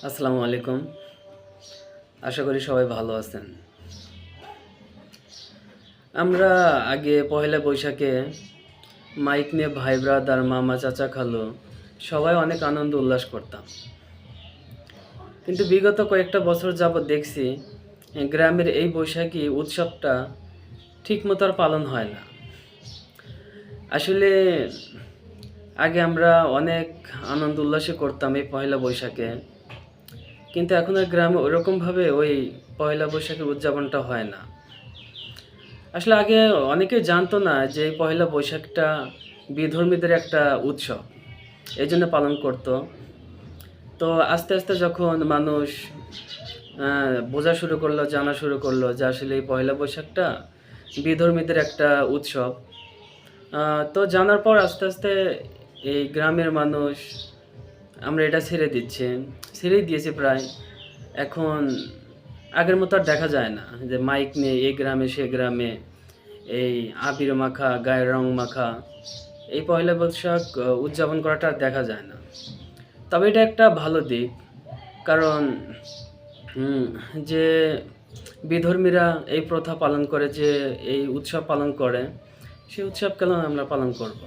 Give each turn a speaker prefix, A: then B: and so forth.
A: আসসালামু আলাইকুম। আশা করি সবাই ভালো আছেন। আমরা আগে পহেলা বৈশাখে মাইক নিয়ে ভাই ব্রাদার, মামা, চাচা, খালু সবাই অনেক আনন্দ উল্লাস করতাম। কিন্তু বিগত কয়েকটা বছর যাবৎ দেখছি গ্রামের এই বৈশাখী উৎসবটা ঠিকমতো আর পালন হয় না। আসলে আগে আমরা অনেক আনন্দ উল্লাসে করতাম এই পহেলা বৈশাখে, কিন্তু এখন আর গ্রামে ওরকমভাবে ওই পহেলা বৈশাখের উদযাপনটা হয় না। আসলে আগে অনেকে জানতো না যে এই পহেলা বৈশাখটা বিধর্মীদের একটা উৎসব, এই জন্য পালন করতো। তো আস্তে আস্তে যখন মানুষ বোঝা শুরু করলো, জানা শুরু করলো যে আসলে এই পহেলা বৈশাখটা বিধর্মীদের একটা উৎসব, তো জানার পর আস্তে আস্তে এই গ্রামের মানুষ আমরা এটা ছেড়েই দিয়েছি প্রায়। এখন আগের মতো আর দেখা যায় না যে মাইক নিয়ে এই গ্রামে সে গ্রামে এই আবির মাখা, গায়ের রং মাখা এই পয়লা বৈশাখ উদযাপন করাটা আর দেখা যায় না। তবে এটা একটা ভালো দিক, কারণ উম, যে বিধর্মীরা এই প্রথা পালন করে, যে এই উৎসব পালন করে, সেই উৎসব কেন আমরা পালন করব?